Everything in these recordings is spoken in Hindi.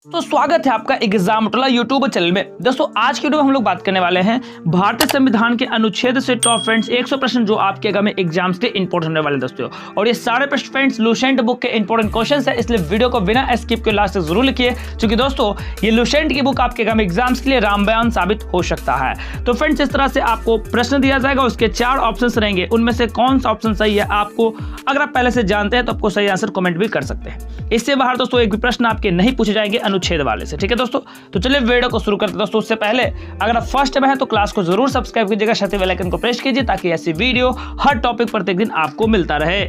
तो स्वागत है आपका एग्जामटोला यूट्यूब चैनल में। दोस्तों आज की वीडियो में हम लोग बात करने वाले हैं भारतीय संविधान के अनुच्छेद से टॉप फ्रेंड्स 100 प्रश्न जो आपके आगामी एग्जाम्स के इंपोर्टेंट होने वाले हैं दोस्तों। और ये सारे प्रश्न फ्रेंड्स लुसेंट बुक के इंपोर्टेंट क्वेश्चंस है, इसलिए वीडियो को बिना स्किप के लास्ट तक जरूर लिखिए, क्योंकि दोस्तों ये लुसेंट की बुक आपके आगामी एग्जाम्स के लिए रामबाण साबित हो सकता है। तो फ्रेंड्स इस तरह से आपको प्रश्न दिया जाएगा, उसके 4 ऑप्शन रहेंगे, उनमें से कौन सा ऑप्शन सही है आपको अगर आप पहले से जानते हैं तो आपको सही आंसर कमेंट भी कर सकते हैं। इससे बाहर दोस्तों एक भी प्रश्न आपके नहीं पूछे जाएंगे अनुच्छेद वाले से, ठीक है दोस्तों। तो चलिए वीडियो को शुरू करते हैं दोस्तों। उससे पहले अगर आप फर्स्ट टाइम है तो क्लास को जरूर सब्सक्राइब कीजिएगा, साथ ही बेल आइकन को प्रेस कीजिए ताकि ऐसी वीडियो हर टॉपिक प्रत्येक दिन आपको मिलता रहे।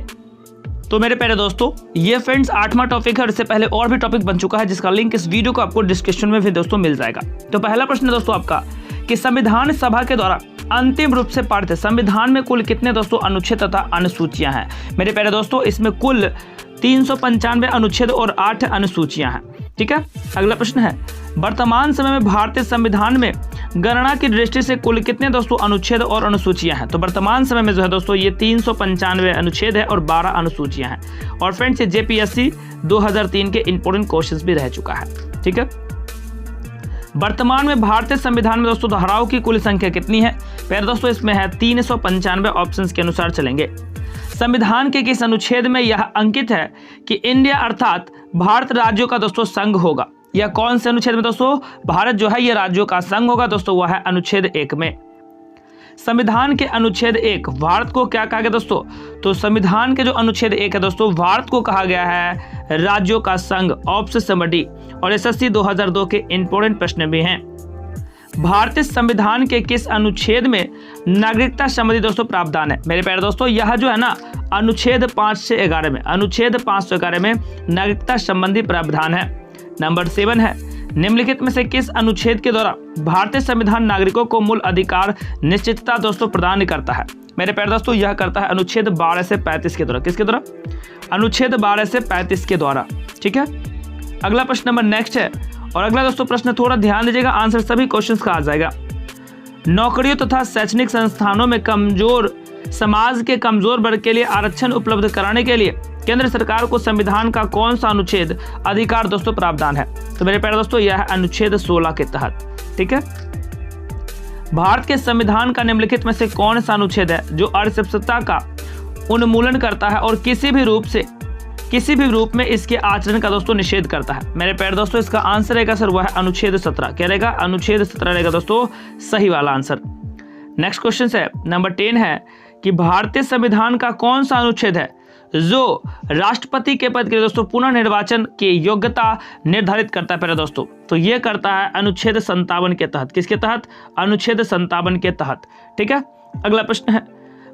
तो मेरे प्यारे दोस्तों ये फ्रेंड्स 8वां टॉपिक है और इससे पहले और भी टॉपिक बन चुका है जिसका लिंक इस वीडियो को आपको डिस्क्रिप्शन में भी दोस्तों मिल जाएगा। तो पहला प्रश्न है दोस्तों आपका कि संविधान सभा के द्वारा अंतिम रूप से पारित संविधान में कुल कितने दोस्तों अनुच्छेद तथा अनुसूचियां हैं। मेरे प्यारे दोस्तों इसमें कुल 395 अनुच्छेद और 8 अनुसूचियां हैं, ठीक है। अगला प्रश्न है वर्तमान समय में भारतीय संविधान में गणना की दृष्टि से कुल कितने दोस्तों अनुच्छेद और अनुसूचियां हैं। तो वर्तमान समय में जो है दोस्तों ये 395 अनुच्छेद है और 12 अनुसूचियां हैं। और फ्रेंड्स ये जेपीएससी 2003 के इंपोर्टेंट क्वेश्चंस भी रह चुका है, ठीक है। वर्तमान में भारतीय संविधान में दोस्तों धाराओं की कुल संख्या कितनी है। प्यारे दोस्तों इसमें है 395, ऑप्शंस के अनुसार चलेंगे। संविधान के किस अनुच्छेद में यह अंकित है कि इंडिया अर्थात भारत राज्यों का दोस्तों संघ होगा। यह कौन से अनुच्छेद में दोस्तों भारत जो है यह राज्यों का संघ होगा दोस्तों, वह है अनुच्छेद 1 में। संविधान के अनुच्छेद 1 भारत को क्या कहा गया दोस्तों। तो संविधान के जो अनुच्छेद 1 है दोस्तों भारत को कहा गया है राज्यों का संघ, ऑप्शन डी। और एसएससी 2002 के इंपोर्टेंट प्रश्न भी हैं। भारतीय संविधान के किस अनुच्छेद में नागरिकता संबंधी दोस्तों प्रावधान है। मेरे प्यारे दोस्तों यह जो है ना अनुच्छेद 5 से 11 में, अनुच्छेद 5 से 11 में नागरिकता संबंधी प्रावधान है। नंबर 7 है निम्नलिखित में से किस अनुच्छेद के द्वारा भारतीय संविधान नागरिकों को मूल अधिकार निश्चितता दोस्तों प्रदान करता है। मेरे प्यारे दोस्तों यह करता है अनुच्छेद 12 से 35 के द्वारा। किसके द्वारा? अनुच्छेद 12 से 35 के द्वारा, ठीक है। अगला प्रश्न नंबर नेक्स्ट है और अगला दोस्तों प्रश्न थोड़ा ध्यान दीजिएगा, आंसर सभी क्वेश्चंस का आ जाएगा। नौकरियों तथा शैक्षणिक संस्थानों में कमजोर समाज के कमजोर वर्ग के लिए आरक्षण उपलब्ध कराने के लिए केंद्र सरकार को संविधान का कौन सा अनुच्छेद अधिकार दोस्तों प्रावधान है। तो मेरे प्यारे दोस्तों यह है अनुच्छेद 16 के तहत, ठीक है। भारत के संविधान का निम्नलिखित में से कौन सा अनुच्छेद है जो अस्पृश्यता का उन्मूलन करता है और किसी भी रूप में इसके आचरण का दोस्तों निषेध करता है। मेरे प्यारे दोस्तों इसका आंसर रहेगा सर वह है अनुच्छेद 17। क्या रहेगा? अनुच्छेद 17 रहेगा दोस्तों सही वाला आंसर। नेक्स्ट क्वेश्चन है नंबर 10 है कि भारतीय संविधान का कौन सा अनुच्छेद है जो राष्ट्रपति के पद के लिए दोस्तों पुनः निर्वाचन की योग्यता निर्धारित करता है। प्यारे दोस्तों तो ये करता है अनुच्छेद 57 के तहत। किसके तहत? अनुच्छेद 57 के तहत, ठीक है। अगला प्रश्न है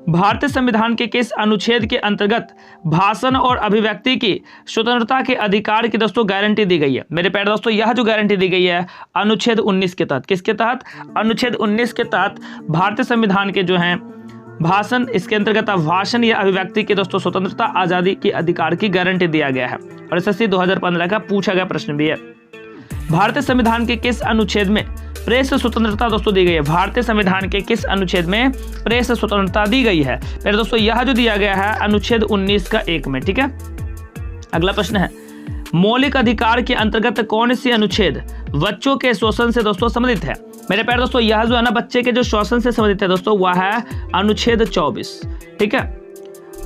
भारतीय संविधान के किस अनुच्छेद के अंतर्गत भाषण और अभिव्यक्ति की स्वतंत्रता के अधिकार की दोस्तों गारंटी दी गई है। मेरे प्यारे दोस्तों यह जो गारंटी दी गई है अनुच्छेद 19 के तहत। किसके तहत? अनुच्छेद 19 के तहत भारतीय संविधान के जो हैं भाषण, इसके अंतर्गत भाषण या अभिव्यक्ति की दोस्तों स्वतंत्रता आजादी के अधिकार की गारंटी दिया गया है। और एसएससी 2015 का पूछा गया प्रश्न भी है। भारतीय संविधान के किस अनुच्छेद में प्रेस स्वतंत्रता दोस्तों दी गई है। भारतीय संविधान के किस अनुच्छेद में प्रेस स्वतंत्रता दी गई है। मेरे दोस्तों यह जो दिया गया है अनुच्छेद 19 का 1 में, ठीक है। अगला प्रश्न है मौलिक अधिकार के अंतर्गत कौन सी अनुच्छेद बच्चों के शोषण से दोस्तों संबंधित है। मेरे प्यारे दोस्तों यह जो है ना बच्चे के जो शोषण से संबंधित है दोस्तों वह है अनुच्छेद 24, ठीक है।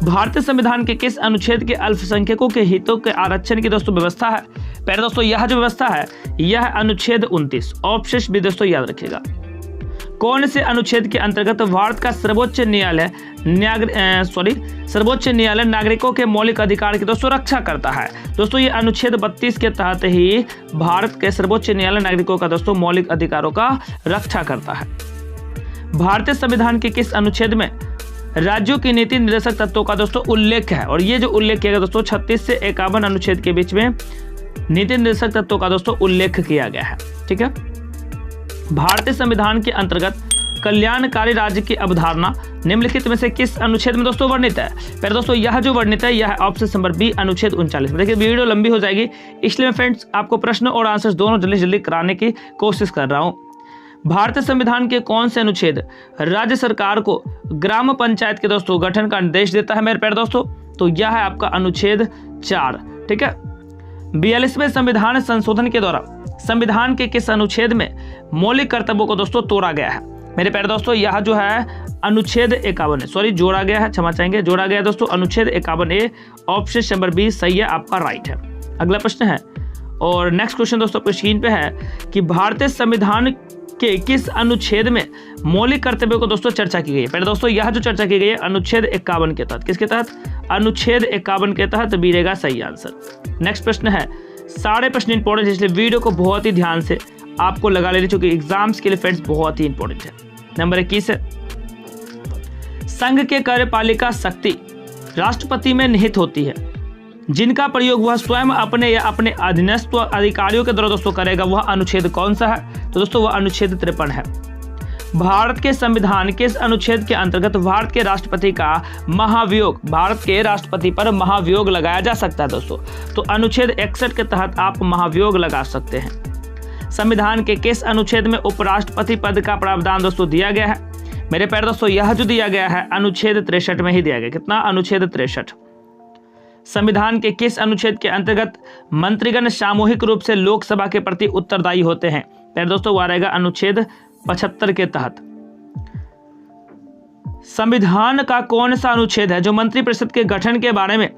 भारतीय संविधान के किस अनुच्छेद के अल्पसंख्यकों के हितों के आरक्षण की दोस्तों व्यवस्था है। पहले दोस्तों यह जो व्यवस्था है यह अनुच्छेद 29, ऑप्शन भी दोस्तों याद रखिएगा। कौन से अनुच्छेद के अंतर्गत भारत का सर्वोच्च न्यायालय नागरिकों के मौलिक अधिकार की दोस्तों रक्षा करता है। दोस्तों ये अनुच्छेद 32 के तहत ही भारत के सर्वोच्च न्यायालय नागरिकों का दोस्तों मौलिक अधिकारों का रक्षा करता है। भारतीय संविधान के किस अनुच्छेद में राज्यों की नीति निर्देशक तत्वों का दोस्तों उल्लेख है। और ये जो उल्लेख किया गया दोस्तों 36 से 51 अनुच्छेद के बीच में नीति निर्देशक तत्वों का दोस्तों उल्लेख किया गया है, ठीक है। भारतीय संविधान के अंतर्गत कल्याणकारी राज्य की अवधारणा निम्नलिखित में से किस अनुच्छेद में दोस्तों वर्णित है। पहले दोस्तों यह जो वर्णित है यह ऑप्शन नंबर बी अनुच्छेद 39 में। देखिए वीडियो लंबी हो जाएगी इसलिए मैं फ्रेंड्स आपको प्रश्न और आंसर दोनों जल्दी कराने की कोशिश कर रहा हूँ। भारतीय संविधान के कौन से अनुच्छेद राज्य सरकार को ग्राम पंचायत के दोस्तों गठन का निर्देश देता है। मेरे प्यारे दोस्तों तो यह है आपका अनुच्छेद 4, ठीक है। 42वें संविधान संशोधन के द्वारा संविधान के किस अनुच्छेद में मौलिक कर्तव्यों को दोस्तों तोड़ा गया है? मेरे प्यारे दोस्तों, यह जो है अनुच्छेद 51 है, सॉरी जोड़ा गया है, क्षमा चाहेंगे, जोड़ा गया है दोस्तों अनुच्छेद 51A। ऑप्शन नंबर बी सही है, आपका राइट है। अगला प्रश्न है और नेक्स्ट क्वेश्चन दोस्तों आपकी स्क्रीन पे है कि भारतीय संविधान के किस अनुच्छेद में मौलिक कर्तव्यों को दोस्तों चर्चा की गई है? पहले दोस्तों यह जो चर्चा की गई है अनुच्छेद 51 के तहत, किसके तहत? अनुच्छेद 51 के तहत बी रहेगा सही आंसर। नेक्स्ट प्रश्न है, सारे प्रश्न इंपॉर्टेंट है इसलिए वीडियो को बहुत ही ध्यान से आपको लगा लेना, क्योंकि एग्जाम्स के लिए फ्रेंड्स बहुत ही इंपॉर्टेंट है। नंबर 21 है, संघ के कार्यपालिका शक्ति राष्ट्रपति में निहित होती है, जिनका प्रयोग वह स्वयं अपने या अपने अधीनस्थ अधिकारियों के द्वारा दोस्तों करेगा, वह अनुच्छेद कौन सा है? तो दोस्तों वह अनुच्छेद 53 है। भारत के संविधान के इस अनुच्छेद के अंतर्गत भारत के राष्ट्रपति का महाभियोग, भारत के राष्ट्रपति पर महाभियोग लगाया जा सकता है दोस्तों, तो अनुच्छेद 61 के तहत आप महाभियोग लगा सकते हैं। संविधान के किस अनुच्छेद में उपराष्ट्रपति पद का प्रावधान दोस्तों दिया गया है? मेरे प्यारे दोस्तों यह जो दिया गया है अनुच्छेद 63 में ही दिया गया। कितना? अनुच्छेद 63। संविधान के किस अनुच्छेद के अंतर्गत मंत्रीगण सामूहिक रूप से लोकसभा के प्रति उत्तरदायी होते हैं? प्यारे दोस्तों वह रहेगा अनुच्छेद 75 के तहत। संविधान का कौन सा अनुच्छेद है जो मंत्रिपरिषद के गठन के बारे में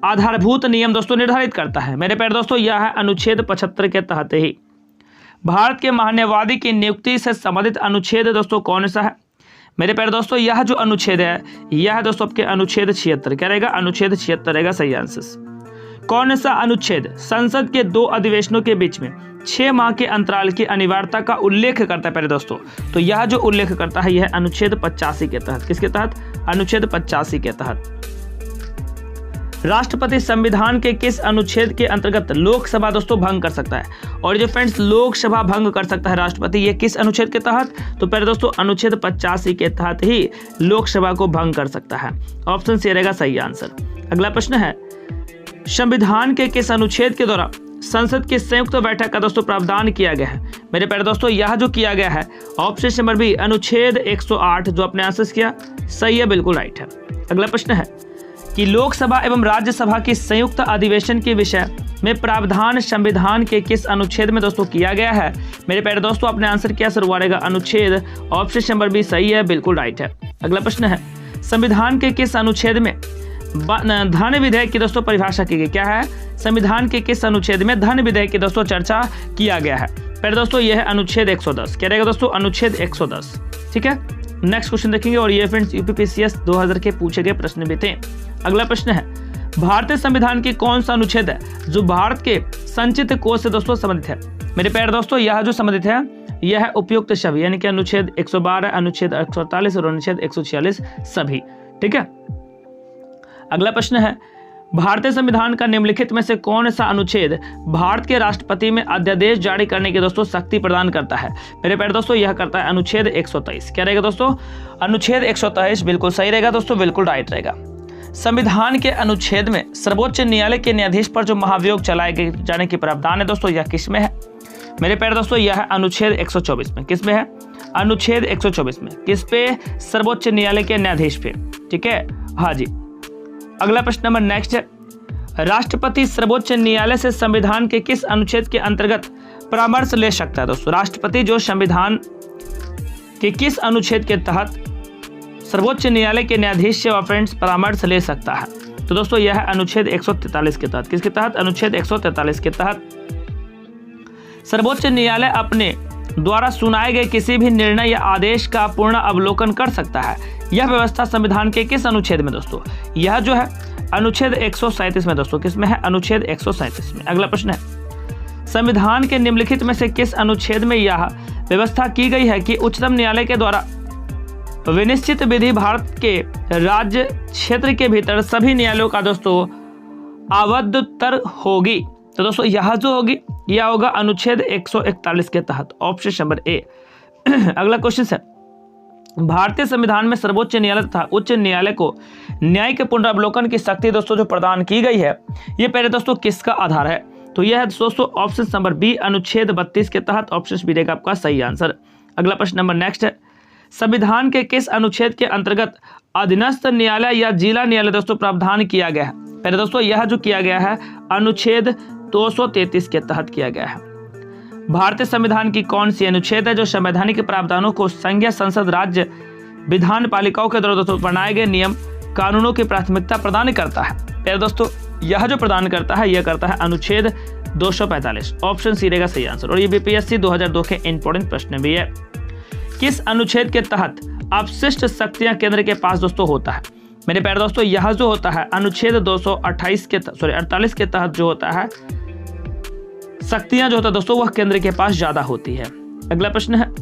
आधारभूत नियम दोस्तों निर्धारित करता है? मेरे प्यारे दोस्तों यह है अनुच्छेद 75 के तहत ही। भारत के महान्यायवादी की नियुक्ति से संबंधित अनुच्छेद दोस्तों कौन सा है? मेरे प्यारे दोस्तों यह जो अनुच्छेद है यह दोस्तों आपके अनुच्छेद 76 क्या रहेगा? अनुच्छेद 76 रहेगा सही आंसर। कौन सा अनुच्छेद संसद के 2 अधिवेशनों के बीच में 6 माह के अंतराल की अनिवार्यता का उल्लेख करता है? प्यारे दोस्तों तो यह जो उल्लेख करता है यह अनुच्छेद 85 के तहत। किसके तहत? अनुच्छेद 85 के तहत। राष्ट्रपति संविधान के किस अनुच्छेद के अंतर्गत लोकसभा दोस्तों भंग कर सकता है? और जो फ्रेंड्स लोकसभा भंग कर सकता है राष्ट्रपति, ये किस अनुच्छेद के तहत? तो पहले दोस्तों अनुच्छेद 85 के तहत ही लोकसभा को भंग कर सकता है। ऑप्शन सी रहेगा सही आंसर। अगला प्रश्न है, संविधान के किस अनुच्छेद के द्वारा संसद की संयुक्त बैठक का दोस्तों प्रावधान किया गया है? मेरे प्यारे दोस्तों यह जो किया गया है ऑप्शन नंबर बी अनुच्छेद 108, जो आपने आंसर किया सही है, बिल्कुल राइट है। अगला प्रश्न है कि लोकसभा एवं राज्यसभा की संयुक्त अधिवेशन के विषय में प्रावधान संविधान के किस अनुच्छेद में दोस्तों किया गया है? मेरे प्यारे दोस्तों आपने आंसर किया सर, रहेगा अनुच्छेद ऑप्शन नंबर बी सही है, बिल्कुल राइट है। अगला प्रश्न है, संविधान के किस अनुच्छेद में धन विधेयक की दोस्तों परिभाषा की गई? क्या है? संविधान के किस अनुच्छेद में धन विधेयक की दोस्तों चर्चा किया गया है? पहले दोस्तों यह है अनुच्छेद 110। क्या रहेगा दोस्तों? अनुच्छेद 110। ठीक है, नेक्स्ट क्वेश्चन देखेंगे और ये फ्रेंड्स यूपीपीसीएस 2000 के पूछे गए प्रश्न भी थे। अगला प्रश्न है, भारतीय संविधान की कौन सा अनुच्छेद है जो भारत के संचित कोष से दोस्तों संबंधित है? मेरे प्यारे दोस्तों यह जो संबंधित है यह है उपयुक्त सभी, यानी कि अनुच्छेद 112, अनुच्छेद 148 और अनुच्छेद 146 सभी। ठीक है, अगला प्रश्न है, भारतीय संविधान का निम्नलिखित में से कौन सा अनुच्छेद भारत के राष्ट्रपति में अध्यादेश जारी करने की दोस्तों शक्ति प्रदान करता है? मेरे प्यारे दोस्तों यह करता है अनुच्छेद 123। क्या रहेगा दोस्तों? अनुच्छेद 123 बिल्कुल सही रहेगा दोस्तों, बिल्कुल राइट रहेगा। संविधान के अनुच्छेद में सर्वोच्च न्यायालय के न्यायाधीश पर जो महाभियोग चलाए जाने की प्रावधान है दोस्तों यह किस में है? मेरे प्यारे दोस्तों यह है अनुच्छेद 124 में। किस में है? अनुच्छेद 124 में। किस पे? सर्वोच्च न्यायालय के न्यायाधीश पे। ठीक है, हाँ जी। अगला प्रश्न नंबर नेक्स्ट है, राष्ट्रपति सर्वोच्च न्यायालय से संविधान के किस अनुच्छेद के अंतर्गत परामर्श ले सकता है? दोस्तों राष्ट्रपति जो संविधान के किस अनुच्छेद के तहत सर्वोच्च न्यायालय के न्यायाधीश से फ्रेंड्स परामर्श ले सकता है? तो दोस्तों यह है अनुच्छेद 143 के तहत। किसके तहत? अनुच्छेद 143 के तहत सर्वोच्च न्यायालय अपने द्वारा सुनाए गए किसी भी निर्णय या आदेश का पूर्ण अवलोकन कर सकता है। यह व्यवस्था संविधान के किस अनुच्छेद में दोस्तों? यह जो है अनुच्छेद 137 में दोस्तों। किस में है? अनुच्छेद 137 में। अगला प्रश्न है, संविधान के निम्नलिखित में से किस अनुच्छेद में यह व्यवस्था की गई है कि उच्चतम न्यायालय के द्वारा विनिश्चित विधि भारत के राज्य क्षेत्र के भीतर सभी न्यायालयों का दोस्तों आवद्धतर होगी? तो दोस्तों यह जो होगी यह होगा अनुच्छेद 141 के तहत। Option number A. अगला क्वेश्चन है, भारतीय संविधान में सर्वोच्च न्यायालय तथा उच्च न्यायालय को न्यायिक पुनरावलोकन की शक्ति दोस्तों जो प्रदान की गई है ये पहले दोस्तों किसका आधार है? तो यह है दोस्तों ऑप्शन नंबर बी अनुच्छेद 32 के तहत। ऑप्शन बी रहेगा आपका सही आंसर। अगला प्रश्न नंबर नेक्स्ट है, संविधान के किस अनुच्छेद के अंतर्गत अधीनस्थ न्यायालय या जिला न्यायालय दोस्तों प्रावधान किया गया है? पहले दोस्तों यह जो किया गया है अनुच्छेद 233 के तहत किया गया है। भारतीय संविधान की कौन सी अनुच्छेद है जो संवैधानिक प्रावधानों को संघीय संसद, राज्य विधान पालिकाओं के द्वारा दोस्तों बनाए गए नियम कानूनों की प्राथमिकता प्रदान करता है? प्यारे दोस्तों, यह जो प्रदान करता है यह करता है अनुच्छेद 245। ऑप्शन सी रहेगा सही आंसर। और ये बीपीएससी 2002 के इंपॉर्टेंट प्रश्न भी है। किस अनुच्छेद के तहत अपशिष्ट शक्तियां केंद्र के पास दोस्तों होता है? मेरे प्यारे दोस्तों, यह जो होता है अनुच्छेद 48 के तहत जो होता है शक्तियां जो होता है दोस्तों वह केंद्र के पास ज्यादा होती है। अगला प्रश्न है,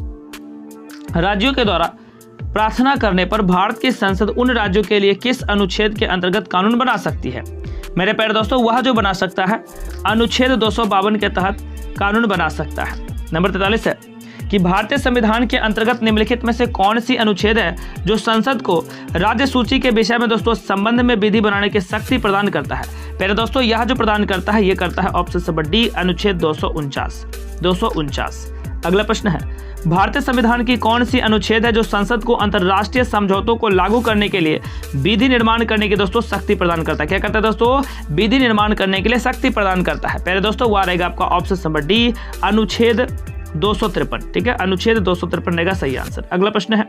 राज्यों के द्वारा प्रार्थना करने पर भारत की संसद उन राज्यों के लिए किस अनुच्छेद के अंतर्गत कानून बना सकती है? मेरे प्यारे दोस्तों, वह जो बना सकता है अनुच्छेद 252 के तहत कानून बना सकता है। नंबर 43 है कि भारतीय संविधान के अंतर्गत निम्नलिखित में से कौन सी अनुच्छेद है जो संसद को राज्य सूची के विषय में दोस्तों संबंध में विधि बनाने की शक्ति प्रदान करता है? प्यारे दोस्तों, यह जो प्रदान करता है यह करता है ऑप्शन नंबर डी, अनुच्छेद 249। अगला प्रश्न है, भारतीय संविधान की कौन सी अनुच्छेद है जो संसद को अंतर्राष्ट्रीय समझौतों को लागू करने के लिए विधि निर्माण करने की दोस्तों शक्ति प्रदान करता है? क्या करता है दोस्तों? विधि निर्माण करने के लिए शक्ति प्रदान करता है। पहले दोस्तों वह रहेगा आपका ऑप्शन नंबर डी, अनुच्छेद 253। ठीक है, अनुच्छेद 253 रहेगा सही आंसर। अगला प्रश्न है,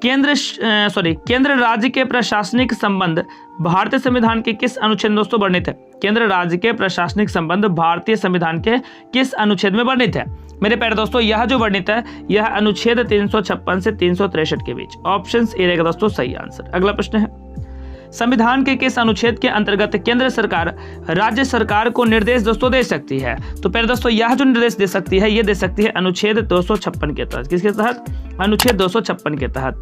केंद्र राज्य के प्रशासनिक संबंध भारतीय संविधान के किस अनुच्छेद में दोस्तों वर्णित है? केंद्र राज्य के प्रशासनिक संबंध भारतीय संविधान के किस अनुच्छेद में वर्णित है? मेरे प्यारे दोस्तों, यह जो वर्णित है यह अनुच्छेद 356 से 363 के बीच। ऑप्शन ए रहेगा दोस्तों सही आंसर। अगला प्रश्न है, संविधान के किस अनुच्छेद के अंतर्गत केंद्र सरकार राज्य सरकार को निर्देश दोस्तों दे सकती है? तो पहले दोस्तों यह जो निर्देश दे सकती है ये दे सकती है अनुच्छेद 256 के तहत। किसके तहत? अनुच्छेद 256 के तहत।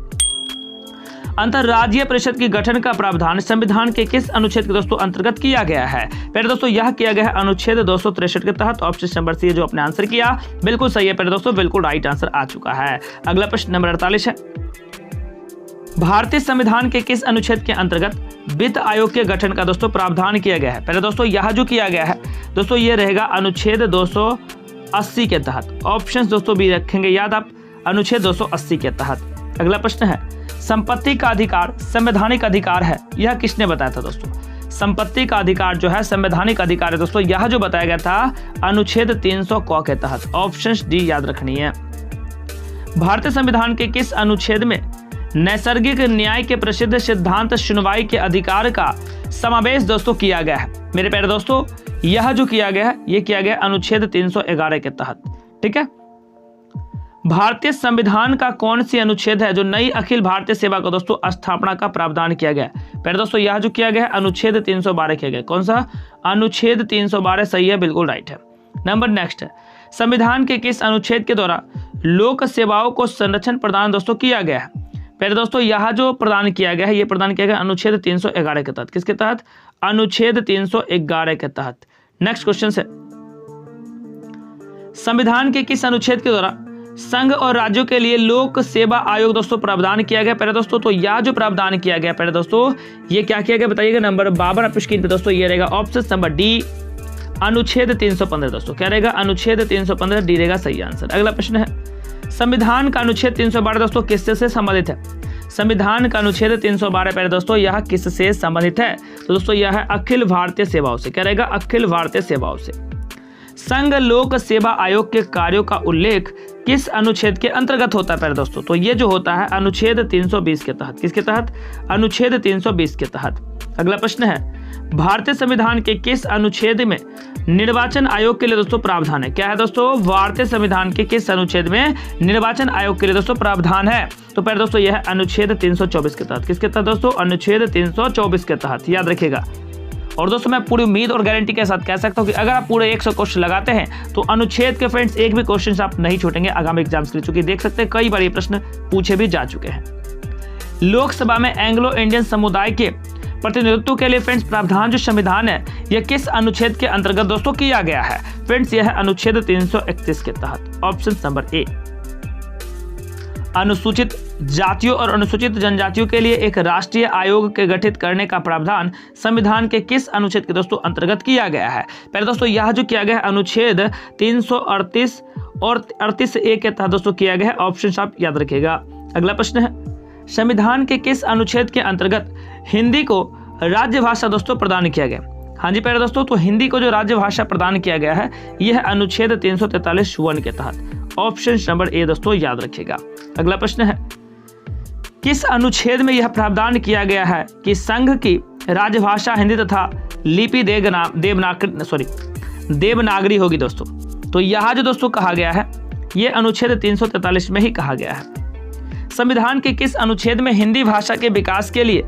अंतरराज्यीय परिषद की गठन का प्रावधान संविधान के किस अनुच्छेद के दोस्तों अंतर्गत किया गया है? पहले दोस्तों यह किया गया है अनुच्छेद 263 के तहत। ऑप्शन नंबर सी जो आपने आंसर किया बिल्कुल सही है पहले दोस्तों, बिल्कुल राइट आंसर आ चुका है। अगला प्रश्न नंबर 48 है, भारतीय संविधान के किस अनुच्छेद के अंतर्गत वित्त आयोग के गठन का दोस्तों प्रावधान किया गया है? पहले दोस्तों यह जो किया गया है दोस्तों ये रहेगा अनुच्छेद 280 के तहत। ऑप्शंस दोस्तों भी रखेंगे याद आप, अनुच्छेद 280 के तहत। अगला प्रश्न है, संपत्ति का अधिकार संवैधानिक अधिकार है, यह किसने बताया था दोस्तों? संपत्ति का अधिकार जो है संवैधानिक अधिकार है दोस्तों, यह जो बताया गया था अनुच्छेद 300 क के तहत। ऑप्शन डी याद रखनी है। भारतीय संविधान के किस अनुच्छेद में नैसर्गिक न्याय के प्रसिद्ध सिद्धांत सुनवाई के अधिकार का समावेश दोस्तों किया गया है? मेरे प्यारे दोस्तों यह जो किया गया है ये किया गया अनुच्छेद 311 के तहत। ठीक है, भारतीय संविधान का कौन सी अनुच्छेद है जो नई अखिल भारतीय सेवा का दोस्तों स्थापना का प्रावधान किया गया? पहले दोस्तों यह जो किया गया है अनुच्छेद 312 किया गया। कौन सा? अनुच्छेद 312 सही है, बिल्कुल राइट है। नंबर नेक्स्ट है, संविधान के किस अनुच्छेद के द्वारा लोक सेवाओं को संरक्षण प्रदान दोस्तों किया गया है? पहले दोस्तों यह जो प्रदान किया गया है ये प्रदान किया गया अनुच्छेद 311 के तहत। किसके तहत? अनुच्छेद 311 के तहत। नेक्स्ट क्वेश्चन है, संविधान के किस अनुच्छेद के द्वारा संघ और राज्यों के लिए लोक सेवा आयोग दोस्तों प्रावधान किया गया? पहले दोस्तों तो यह जो प्रावधान किया गया पहले दोस्तों ये क्या किया गया बताइएगा। नंबर 52 आपकी स्क्रीन पे दोस्तों ये रहेगा ऑप्शन नंबर डी, अनुच्छेद 315 दोस्तों। क्या रहेगा? अनुच्छेद 315 डी रहेगा सही आंसर। अगला प्रश्न है, संविधान का अनुच्छेद 312 दोस्तों किससे से संबंधित है? संविधान का अनुच्छेद 312 पहले दोस्तों यह किससे संबंधित है? तो दोस्तों यह है अखिल भारतीय सेवाओं से। क्या रहेगा? अखिल भारतीय सेवाओं से। संघ लोक सेवा आयोग के कार्यों का उल्लेख किस अनुच्छेद के अंतर्गत होता है पहले दोस्तों? तो ये जो होता है अनुच्छेद 320 के तहत। किसके तहत? अनुच्छेद 320 के तहत। अगला प्रश्न है, भारतीय संविधान के किस अनुच्छेद में निर्वाचन आयोग के लिए दोस्तों प्रावधान है? क्या है दोस्तों? भारतीय संविधान के किस अनुच्छेद में निर्वाचन आयोग के लिए दोस्तों प्रावधान है? तो पहले दोस्तों यह है अनुच्छेद 324 के तहत। किसके तहत दोस्तों? अनुच्छेद 324 के तहत, याद रखिएगा। और दोस्तों मैं पूरी उम्मीद और गारंटी के साथ कह सकता हूं कि अगर आप पूरे 100 क्वेश्चन लगाते हैं तो अनुच्छेद के फ्रेंड्स एक भी क्वेश्चन आप नहीं छूटेंगे आगामी एग्जाम्स के लिए, चूंकि देख सकते हैं कई बार ये प्रश्न पूछे भी जा चुके हैं। लोकसभा में एंग्लो इंडियन समुदाय के प्रतिनिधित्व के लिए फ्रेंड्स प्रावधान जो संविधान है यह किस अनुच्छेद के अंतर्गत दोस्तों किया गया है? फ्रेंड्स यह है अनुच्छेद 331 के तहत। Option number A. अनुसूचित जातियों और अनुसूचित जनजातियों के लिए एक राष्ट्रीय आयोग के गठित करने का प्रावधान संविधान के किस अनुच्छेद के दोस्तों अंतर्गत किया गया है? पहले दोस्तों यह जो किया गया है अनुच्छेद 338 और 38 ए के तहत दोस्तों किया गया है। ऑप्शन आप याद रखिएगा। अगला प्रश्न है, संविधान के किस अनुच्छेद के अंतर्गत हिंदी को राज्य भाषा दोस्तों प्रदान किया गया? हाँ जी प्यारे दोस्तों, तो हिंदी को जो राज्य भाषा प्रदान किया गया है यह है अनुच्छेद 343 के तहत। ऑप्शन नंबर ए दोस्तों याद रखिएगा। अगला प्रश्न है, किस अनुच्छेद में यह प्रावधान किया गया है कि संघ की राजभाषा हिंदी तथा लिपि देवनागरी होगी दोस्तों। तो यहाँ जो दोस्तों कहा गया है यह अनुच्छेद 343 में ही कहा गया है। संविधान के किस अनुच्छेद में हिंदी भाषा के विकास के लिए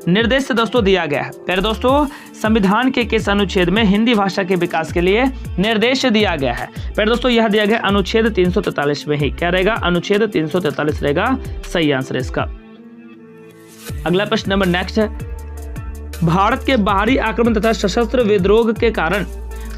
निर्देश दोस्तों दिया गया है? पहले दोस्तों, संविधान के किस अनुच्छेद में हिंदी भाषा के विकास के लिए निर्देश दिया गया है? पहले दोस्तों यह दिया गया अनुच्छेद 343 में ही। क्या रहेगा? अनुच्छेद 343 रहेगा सही आंसर इसका। अगला प्रश्न नंबर नेक्स्ट है, भारत के बाहरी आक्रमण तथा सशस्त्र विद्रोह के कारण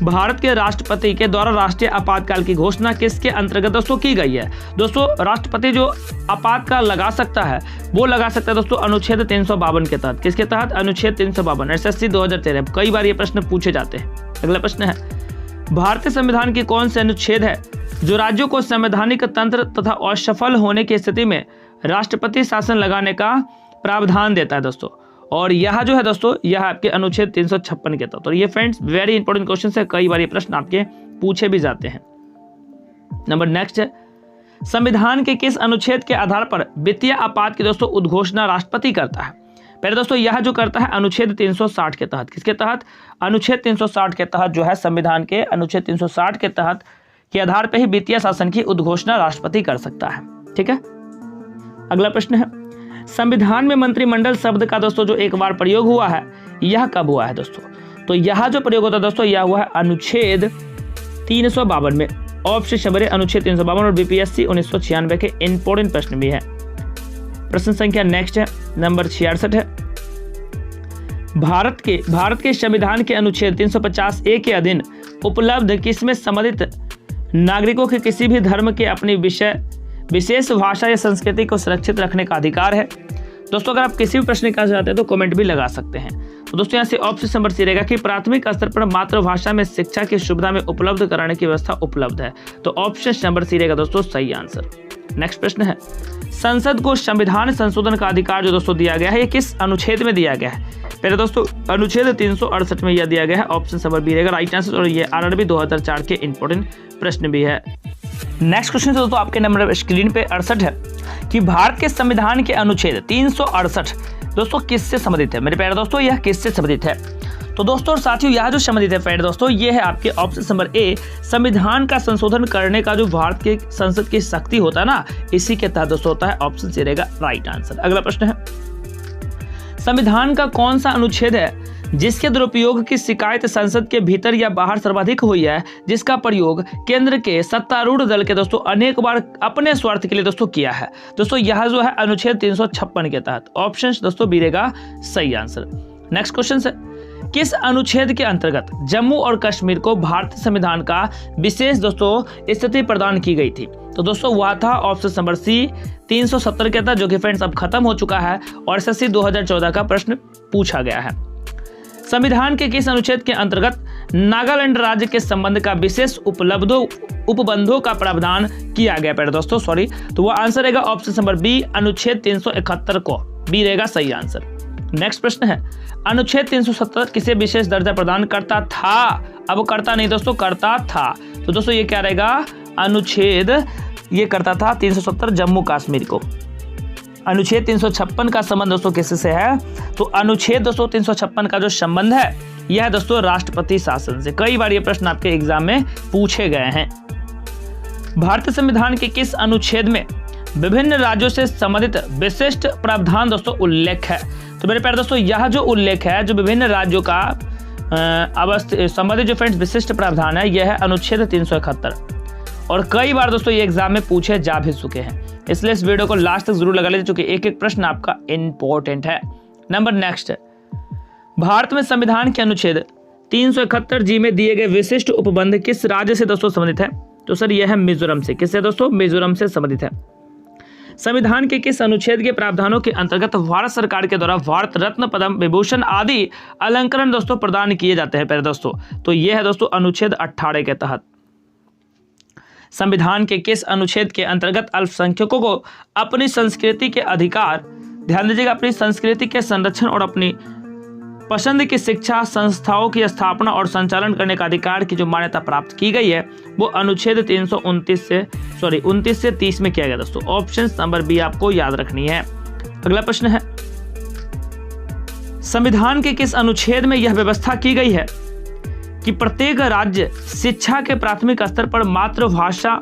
भारत के राष्ट्रपति के द्वारा राष्ट्रीय आपातकाल की घोषणा किसके अंतर्गत दोस्तों की गई है? दोस्तों राष्ट्रपति जो आपातकाल लगा सकता है वो लगा सकता है दोस्तों अनुच्छेद 352 के तहत। किसके तहत? अनुच्छेद 352। SSC 2013 कई बार ये प्रश्न पूछे जाते हैं। अगला प्रश्न है, भारतीय संविधान की कौन से अनुच्छेद है जो राज्यों को संवैधानिक तंत्र तथा असफल होने की स्थिति में राष्ट्रपति शासन लगाने का प्रावधान देता है दोस्तों? और यह जो है दोस्तों यह आपके अनुच्छेद 356 के तहत। और ये फ्रेंड्स वेरी इंपॉर्टेंट क्वेश्चन है, कई बार ये प्रश्न आपके पूछे भी जाते हैं। नंबर नेक्स्ट है, संविधान के किस अनुच्छेद के आधार पर वित्तीय आपात की दोस्तों उद्घोषणा राष्ट्रपति करता है? पहले दोस्तों यह जो करता है अनुच्छेद 360 के तहत। किसके तहत? अनुच्छेद 360 के तहत जो है संविधान के अनुच्छेद 360 के तहत के आधार पर ही वित्तीय शासन की उद्घोषणा राष्ट्रपति कर सकता है। ठीक है। अगला प्रश्न है, संविधान में मंत्रिमंडल शब्द का दोस्तों जो एक बार प्रयोग हुआ है यह कब हुआ है दोस्तों? तो यह जो प्रयोग होता है दोस्तों यह हुआ है अनुच्छेद 352 में। ऑप्शन नंबर अनुच्छेद 352 और BPSC 1996 के इंपॉर्टेंट प्रश्न भी है। प्रश्न संख्या नेक्स्ट है नंबर 66 है, भारत के संविधान के अनुच्छेद 350A के अधीन उपलब्ध किसमें संबंधित नागरिकों के किसी भी धर्म के अपनी विशेष भाषा या संस्कृति को सुरक्षित रखने का अधिकार है? दोस्तों अगर आप किसी भी प्रश्न का चाहते हैं तो कमेंट भी लगा सकते हैं। तो दोस्तों यहाँ से ऑप्शन नंबर सी रहेगा कि प्राथमिक स्तर पर मातृभाषा में शिक्षा की सुविधा में उपलब्ध कराने की व्यवस्था उपलब्ध है। तो ऑप्शन नंबर सी रहेगा दोस्तों सही आंसर। नेक्स्ट प्रश्न है, संसद को संविधान संशोधन का अधिकार जो दोस्तों दिया गया है ये किस अनुच्छेद में दिया गया है? पहले दोस्तों अनुच्छेद 368 में यह दिया गया है। ऑप्शन नंबर बी रहेगा राइट आंसर। और ये RRB 2004 के इंपॉर्टेंट प्रश्न भी है। नेक्स्ट क्वेश्चन दोस्तों आपके नंबर स्क्रीन पे 68 है कि भारत के संविधान के अनुच्छेद 368 दोस्तों किससे संबंधित है? मेरे प्यारे दोस्तों यह किससे संबंधित है? तो दोस्तों और साथियों यह जो संबंधित है प्यारे दोस्तों ये है आपके ऑप्शन नंबर ए, संविधान का संशोधन करने का जो भारत के संसद की शक्ति होता है ना इसी के तहत दोस्तों होता है। ऑप्शन सी रहेगा राइट आंसर। अगला प्रश्न है, संविधान का कौन सा अनुच्छेद है जिसके दुरुपयोग की शिकायत संसद के भीतर या बाहर सर्वाधिक हुई है, जिसका प्रयोग केंद्र के सत्तारूढ़ दल के दोस्तों अनेक बार अपने स्वार्थ के लिए दोस्तों किया है? दोस्तों यह जो है अनुच्छेद 356 के तहत। ऑप्शन दोस्तों बी रहेगा सही आंसर। नेक्स्ट क्वेश्चन है, किस अनुच्छेद के अंतर्गत जम्मू और कश्मीर को भारतीय संविधान का विशेष दोस्तों स्थिति प्रदान की गई थी? तो दोस्तों वह था ऑप्शन नंबर सी 370 के तहत, जो कि फ्रेंड्स अब खत्म हो चुका है और SSC 2014 का प्रश्न पूछा गया है। संविधान के किस अनुच्छेद के अंतर्गत नागालैंड राज्य के संबंध का विशेष उपबंधों का प्रावधान किया गया? पहले दोस्तों सॉरी, तो वह आंसर रहेगा ऑप्शन नंबर बी अनुच्छेद 371 को। बी रहेगा सही आंसर। नेक्स्ट प्रश्न है, अनुच्छेद 370 किसे विशेष दर्जा प्रदान करता था? अब करता नहीं दोस्तों, करता था। तो दोस्तों ये क्या रहेगा? अनुच्छेद ये करता था 370 जम्मू कश्मीर को। अनुच्छेद 356 का संबंध दोस्तों किससे है? तो अनुच्छेद दोस्तों 356 का जो संबंध है यह है दोस्तों राष्ट्रपति शासन से। कई बार ये प्रश्न आपके एग्जाम में पूछे गए हैं। भारतीय संविधान के किस अनुच्छेद में विभिन्न राज्यों से संबंधित विशिष्ट प्रावधान दोस्तों उल्लेख है? तो मेरे प्यारे दोस्तों यह जो उल्लेख है जो विभिन्न राज्यों का संबंधित जो फ्रेंड्स विशिष्ट प्रावधान है यह है अनुच्छेद 371। और कई बार दोस्तों ये एग्जाम में पूछे जा भी चुके हैं, इसलिए इस वीडियो को लास्ट तक जरूर लगा लीजिए क्योंकि एक एक प्रश्न आपका इंपॉर्टेंट है। नंबर नेक्स्ट है, भारत में संविधान के अनुच्छेद 371 में दिए गए विशिष्ट उपबंध किस राज्य से दोस्तों संबंधित है? तो सर यह है मिजोरम से। किससे दोस्तों? मिजोरम से संबंधित है। संविधान के किस अनुच्छेद के प्रावधानों के अंतर्गत भारत सरकार के द्वारा भारत रत्न, पद्म विभूषण आदि अलंकरण दोस्तों प्रदान किए जाते हैं? पहले दोस्तों तो यह है दोस्तों अनुच्छेद 18 के तहत। संविधान के किस अनुच्छेद के अंतर्गत अल्पसंख्यकों को अपनी संस्कृति के अधिकार, ध्यान दीजिएगा, अपनी संस्कृति के संरक्षण और अपनी पसंद की शिक्षा संस्थाओं की स्थापना और संचालन करने का अधिकार की जो मान्यता प्राप्त की गई है वो अनुच्छेद 29 से 30 में किया गया दोस्तों। ऑप्शन नंबर बी आपको याद रखनी है। अगला प्रश्न है, संविधान के किस अनुच्छेद में यह व्यवस्था की गई है कि प्रत्येक राज्य शिक्षा के प्राथमिक स्तर पर मातृभाषा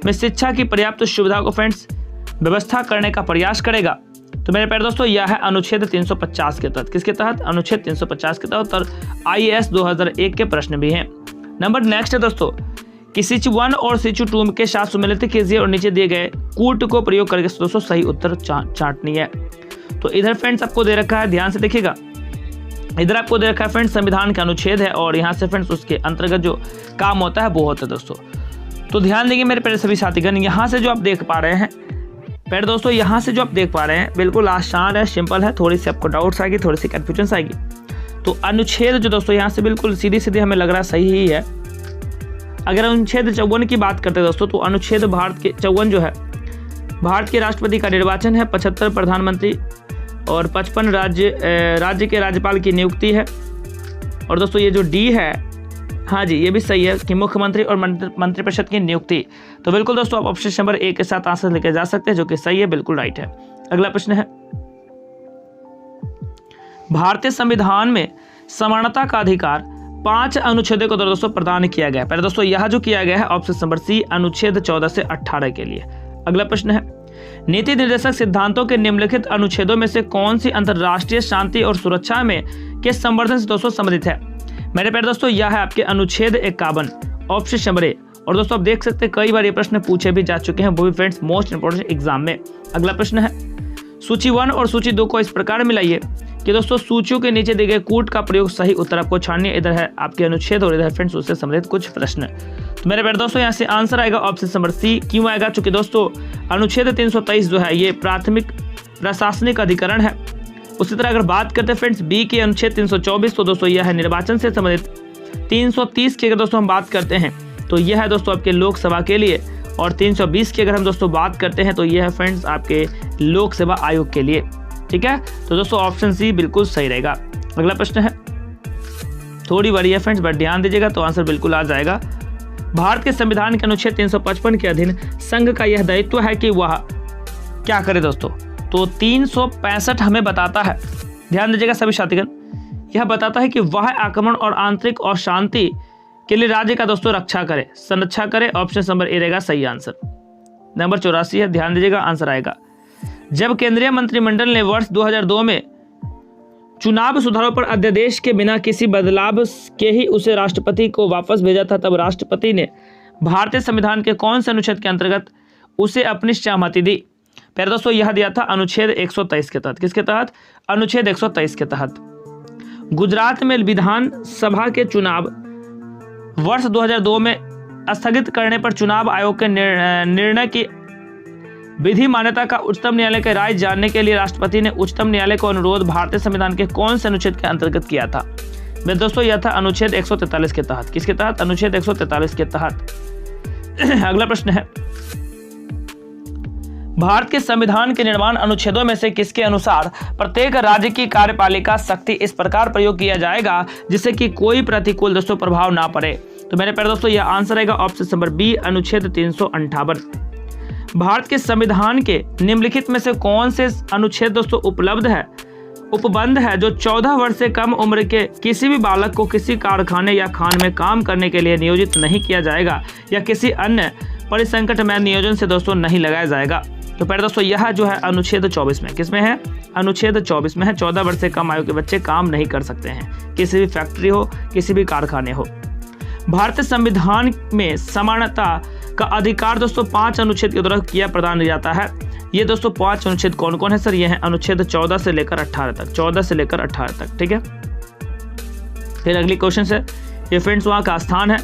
में शिक्षा की पर्याप्त सुविधा को फ्रेंड्स व्यवस्था करने का प्रयास करेगा? तो मेरे प्यारे दोस्तों यह है अनुच्छेद 350 के तहत। किसके तहत? अनुच्छेद 350 के तहत। और IAS 2001 के प्रश्न भी हैं। नंबर नेक्स्ट है दोस्तों कि सिच 1 और सिच 2 के साथ सुमेलित कीजिए और नीचे दिए गए कूट को प्रयोग करके दोस्तों सही उत्तर छांटनी है। तो इधर फ्रेंड्स आपको दे रखा है, ध्यान से देखिएगा, इधर आपको दे रखा है फ्रेंड्स संविधान का अनुच्छेद है और यहाँ से फ्रेंड्स उसके अंतर्गत जो काम होता है वो होता है दोस्तों। तो ध्यान देंगे मेरे प्यारे सभी साथीगण, यहाँ से जो आप देख पा रहे हैं प्यारे दोस्तों, यहाँ से जो आप देख पा रहे हैं बिल्कुल आसान है, सिंपल है। थोड़ी सी आपको डाउट्स आएगी, थोड़ी सी कन्फ्यूजन आएगी। तो अनुच्छेद जो दोस्तों यहाँ से बिल्कुल सीधी सीधी हमें लग रहा है सही ही है। अगर अनुच्छेद 54 की बात करते हैं दोस्तों, तो अनुच्छेद भारत के 54 जो है भारत के राष्ट्रपति का निर्वाचन है, 75 प्रधानमंत्री और 55 राज्य के राज्यपाल की नियुक्ति है। और दोस्तों ये जो डी है, हाँ जी ये भी सही है कि मुख्यमंत्री और मंत्रिपरिषद की नियुक्ति। तो बिल्कुल दोस्तों आप ऑप्शन नंबर ए के साथ आंसर लेके जा सकते हैं, जो कि सही है, बिल्कुल राइट है। अगला प्रश्न है, भारतीय संविधान में समानता का अधिकार 5 अनुच्छेदों को दोस्तों प्रदान किया गया है। पहले दोस्तों यह जो किया गया है ऑप्शन नंबर सी अनुच्छेद 14 से 18 के लिए। अगला प्रश्न है, नीति निर्देशक सिद्धांतों के निम्नलिखित अनुच्छेदों में से कौन सी अंतर्राष्ट्रीय शांति और सुरक्षा में के संवर्धन से दोस्तों संबंधित है? मेरे प्यारे दोस्तों यह है आपके अनुच्छेद 51 ऑप्शन नंबर ए। और दोस्तों आप देख सकते हैं कई बार ये प्रश्न पूछे भी जा चुके हैं, वो भी फ्रेंड्स मोस्ट इंपोर्टेंट एग्जाम में। अगला प्रश्न है, सूची 1 और सूची 2 को इस प्रकार मिलाइए कि दोस्तों सूचियों के नीचे दिए गए कूट का प्रयोग सही उत्तर आपको छाननी है। इधर है आपके अनुच्छेद और इधर फ्रेंड्स उससे संबंधित कुछ प्रश्न। तो मेरे प्यारे दोस्तों यहाँ से आंसर आएगा ऑप्शन नंबर सी। क्यों आएगा? चूंकि दोस्तों अनुच्छेद 323 जो है ये प्राथमिक प्रशासनिक अधिकरण है। उसी तरह अगर बात करते हैं फ्रेंड्स बी के अनुच्छेद 324, तो दोस्तों यह है निर्वाचन से संबंधित। 330 की अगर दोस्तों हम बात करते हैं तो यह है दोस्तों आपके लोकसभा के लिए। और 320 की अगर हम दोस्तों बात करते हैं तो यह है फ्रेंड्स आपके लोक सेवा आयोग के लिए। ठीक है, तो दोस्तों ऑप्शन सी बिल्कुल सही रहेगा। अगला प्रश्न है, थोड़ी बड़ी है फ्रेंड्स बट ध्यान दीजिएगा तो आंसर बिल्कुल आ जाएगा। भारत के संविधान के अनुच्छेद 355 के अधीन संघ का यह दायित्व है कि वह क्या करे दोस्तों? तो 365 हमें बताता है, ध्यान दीजिएगा सभी साथीगण, यह बताता है कि वह आक्रमण और आंतरिक और शांति के लिए राज्य का दोस्तों रक्षा करे, संरक्षा करे। ऑप्शन नंबर ए रहेगा सही आंसर। नंबर 84 है, ध्यान दीजिएगा आंसर आएगा। जब केंद्रीय मंत्रिमंडल ने वर्ष 2002 में चुनाव सुधारों पर अध्यादेश के बिना किसी बदलाव के ही उसे राष्ट्रपति को वापस भेजा था, तब राष्ट्रपति ने भारतीय संविधान के कौन से अनुच्छेद के अंतर्गत उसे अपनी सहमति दी? पहले दोस्तों यह दिया था अनुच्छेद 123 के तहत। किसके तहत? अनुच्छेद 123 के तहत। गुजरात में विधानसभा के चुनाव वर्ष 2002 में स्थगित करने पर चुनाव आयोग के निर्णय की विधि मान्यता का उच्चतम न्यायालय की राय जानने के लिए राष्ट्रपति ने उच्चतम न्यायालय को अनुरोध भारतीय संविधान के कौन से अनुच्छेद के अंतर्गत किया था? मेरे दोस्तों यह था अनुच्छेद 143 के तहत। किसके तहत? अनुच्छेद 143 के तहत। अगला प्रश्न है, भारत के संविधान के निर्माण अनुच्छेदों में से किसके अनुसार प्रत्येक राज्य की कार्यपालिका शक्ति इस प्रकार प्रयोग किया जाएगा जिससे कि कोई प्रतिकूल दोस्तों प्रभाव ना पड़े? तो मेरे प्यारे दोस्तों यह आंसर रहेगा ऑप्शन नंबर बी अनुच्छेद 358। भारत के संविधान के निम्नलिखित में से कौन से अनुच्छेद दोस्तों उपबंध है जो 14 वर्ष से कम उम्र के किसी भी बालक को किसी कारखाने या खान में काम करने के लिए नियोजित नहीं किया जाएगा या किसी अन्य परिसंकट में नियोजन से दोस्तों नहीं लगाया जाएगा? तो पहले दोस्तों यह जो है अनुच्छेद 24 में, किसमें है? अनुच्छेद 24 में है। 14 वर्ष से कम आयु के बच्चे काम नहीं कर सकते हैं, किसी भी फैक्ट्री हो, किसी भी कारखाने हो। भारतीय संविधान में समानता का अधिकार दोस्तों 5 अनुच्छेद के द्वारा किया प्रदान जाता है। ये दोस्तों 5 अनुच्छेद कौन कौन है सर? ये है अनुच्छेद 14 से लेकर 18 तक। 14 से लेकर 18 तक, ठीक है। फिर अगली क्वेश्चन है, ये फ्रेंड्स वहाँ का स्थान है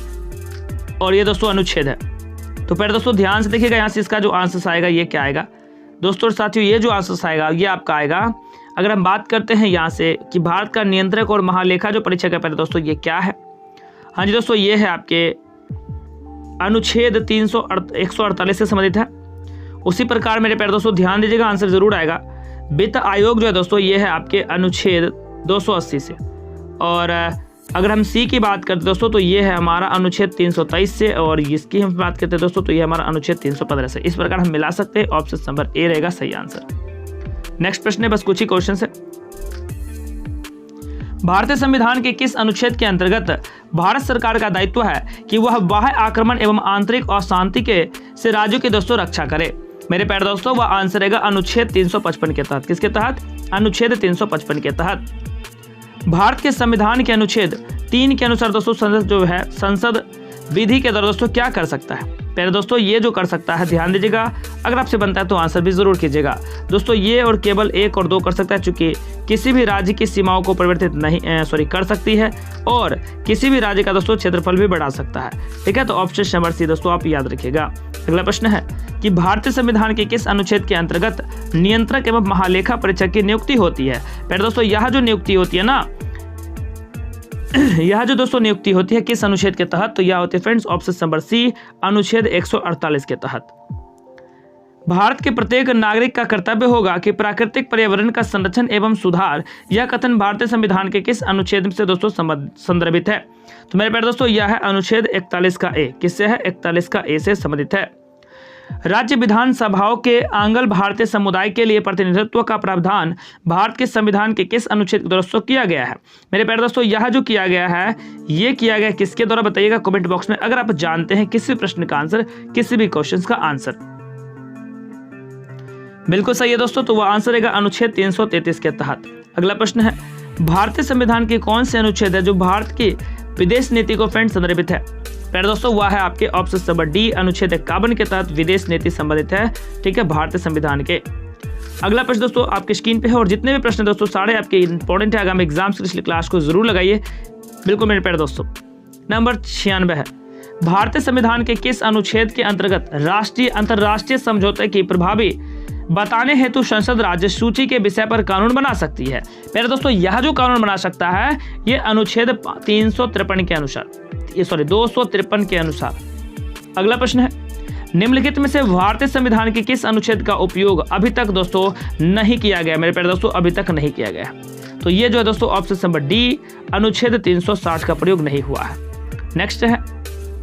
और ये दोस्तों अनुच्छेद है। तो पहले दोस्तों ध्यान से देखिएगा, यहाँ से इसका जो आंसर आएगा ये क्या आएगा दोस्तों? साथियों ये जो आंसर आएगा ये आपका आएगा, अगर हम बात करते हैं यहाँ से कि भारत का नियंत्रक और महालेखा जो परीक्षक है, पहले दोस्तों ये क्या है? हाँ जी दोस्तों ये है आपके अनुच्छेद 148 से संबंधित है। उसी प्रकार मेरे प्यारे दोस्तों ध्यान दीजिएगा आंसर जरूर आएगा। वित्त आयोग जो है दोस्तों ये है आपके अनुच्छेद 280 से। और अगर हम सी की बात करते दोस्तों तो ये है हमारा अनुच्छेद 323 से, और इसकी हम बात करते हैं दोस्तों तो ये हमारा अनुच्छेद 315 से। इस प्रकार हम मिला सकते हैं, ऑप्शन नंबर ए रहेगा सही आंसर। नेक्स्ट प्रश्न है, बस कुछ ही क्वेश्चन है। भारतीय संविधान के किस अनुच्छेद के अंतर्गत भारत सरकार का दायित्व है कि वह बाह्य आक्रमण एवं आंतरिक अशांति के से राज्यों की दोस्तों रक्षा करे? मेरे प्यारे दोस्तों, वह आंसर रहेगा अनुच्छेद 355 के तहत। किसके तहत? अनुच्छेद 355 के तहत। भारत के संविधान के अनुच्छेद 3 के अनुसार दोस्तों संसद जो है संसद विधि के द्वारा दोस्तों क्या कर सकता है? पहले दोस्तों ये जो कर सकता है, ध्यान दीजिएगा, अगर आपसे बनता है तो आंसर भी जरूर कीजिएगा दोस्तों। ये और केवल 1 और 2 कर सकता है, चूंकि किसी भी राज्य की सीमाओं को परिवर्तित नहीं कर सकती है, और किसी भी राज्य का दोस्तों क्षेत्रफल भी बढ़ा सकता है। ठीक है, तो ऑप्शन नंबर सी दोस्तों आप याद रखिएगा। अगला प्रश्न है कि भारतीय संविधान के किस अनुच्छेद के अंतर्गत नियंत्रक एवं महालेखा परीक्षक की नियुक्ति होती है? पहले दोस्तों यह जो नियुक्ति होती है ना, यह जो दोस्तों नियुक्ति होती है किस अनुच्छेद के तहत? तो यह होती है फ्रेंड्स ऑप्शन नंबर सी, अनुच्छेद 148 के तहत। भारत के प्रत्येक नागरिक का कर्तव्य होगा कि प्राकृतिक पर्यावरण का संरक्षण एवं सुधार, यह कथन भारतीय संविधान के किस अनुच्छेद से दोस्तों संदर्भित है? तो मेरे प्यारे दोस्तों यह है अनुच्छेद 41 का ए। किससे है? 41 का ए से संबंधित है। राज्य विधानसभाओं के आंगल भारतीय समुदाय के लिए प्रतिनिधित्व का प्रावधान भारत के संविधान के किस अनुच्छेद के द्वारा किया गया है? मेरे प्यारे दोस्तों यह जो किया गया है, ये किया गया किसके द्वारा बताइएगा कमेंट बॉक्स में, अगर आप जानते हैं किसी प्रश्न का आंसर, किसी भी क्वेश्चन का आंसर। बिल्कुल सही है दोस्तों, तो वह आंसर रहेगा अनुच्छेद 333 के तहत। अगला प्रश्न है, भारतीय संविधान के कौन से अनुच्छेद है जो भारत की विदेश नीति को फ्रेंड संदर्भित है? पहले दोस्तों वह है आपके ऑप्शन नंबर डी, अनुच्छेद 51 के तहत विदेश नीति संबंधित है। ठीक है, भारतीय संविधान के। अगला प्रश्न दोस्तों आपके स्क्रीन पे है, और जितने भी प्रश्न दोस्तों सारे आपके इंपॉर्टेंट है आगामी एग्जाम्स के लिए क्लास को जरूर लगाइए। बिल्कुल मेरे प्यारे दोस्तों, नंबर 96 है, भारतीय संविधान के किस अनुच्छेद के अंतर्गत राष्ट्रीय अंतर्राष्ट्रीय समझौते की प्रभावी बताने हेतु संसद राज्य सूची के विषय पर कानून बना सकती है? पहले दोस्तों यह जो कानून बना सकता है, ये अनुच्छेद 253 के अनुसार। अगला प्रश्न है, निम्नलिखित में से भारतीय संविधान के किस अनुच्छेद का उपयोग अभी तक दोस्तों नहीं किया गया? मेरे प्यारे दोस्तों अभी तक नहीं किया गया, तो ये जो है दोस्तों ऑप्शन नंबर डी, अनुच्छेद 360 का प्रयोग नहीं हुआ है। नेक्स्ट है,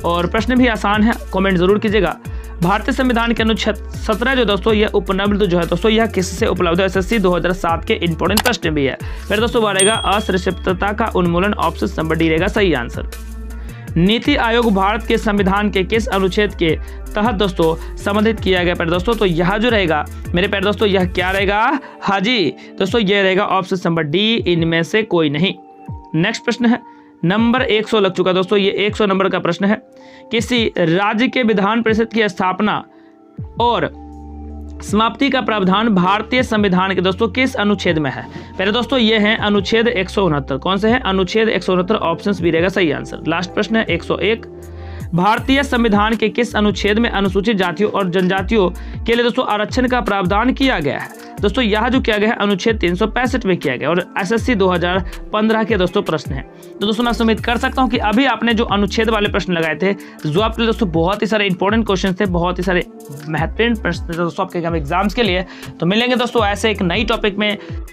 और प्रश्न भी आसान है, कमेंट जरूर कीजिएगा। भारतीय संविधान के अनुच्छेद 17 जो दोस्तों यह उपलब्ध जो है दोस्तों यह किससे उपलब्ध है? एसएससी 2007 के इंपॉर्टेंट प्रश्न भी है। फिर दोस्तों वह रहेगा असंरक्षितता का उन्मूलन, ऑप्शन नंबर डी रहेगा सही आंसर। नीति आयोग भारत के संविधान के किस अनुच्छेद के तहत दोस्तों संबंधित किया गया? पर दोस्तों तो यह जो रहेगा मेरे प्यारे दोस्तों यह क्या रहेगा? हाँ जी दोस्तों, यह रहेगा ऑप्शन नंबर डी, इनमें से कोई नहीं। नेक्स्ट प्रश्न है, नंबर 100 लग चुका दोस्तों, ये 100 नंबर का प्रश्न है। किसी राज्य के विधान परिषद की स्थापना और समाप्ति का प्रावधान भारतीय संविधान के दोस्तों किस अनुच्छेद में है? पहले दोस्तों ये है अनुच्छेद 169। कौन से है? अनुच्छेद 169, ऑप्शंस भी रहेगा सही आंसर। लास्ट प्रश्न है 101, भारतीय संविधान के किस अनुच्छेद में अनुसूचित जातियों और जनजातियों के लिए दोस्तों आरक्षण का प्रावधान किया गया है? दोस्तों यह जो किया गया है अनुच्छेद 365 में किया गया, और एसएससी 2015 के दोस्तों प्रश्न है। तो दोस्तों मैं उम्मीद कर सकता हूं कि अभी आपने जो अनुच्छेद वाले प्रश्न लगाए थे, जो आपके लिए दोस्तों बहुत ही सारे इंपॉर्टेंट क्वेश्चन थे, बहुत ही सारे महत्वपूर्ण प्रश्न थे दोस्तों आपके एग्जाम्स के लिए। तो मिलेंगे दोस्तों ऐसे एक नई टॉपिक में।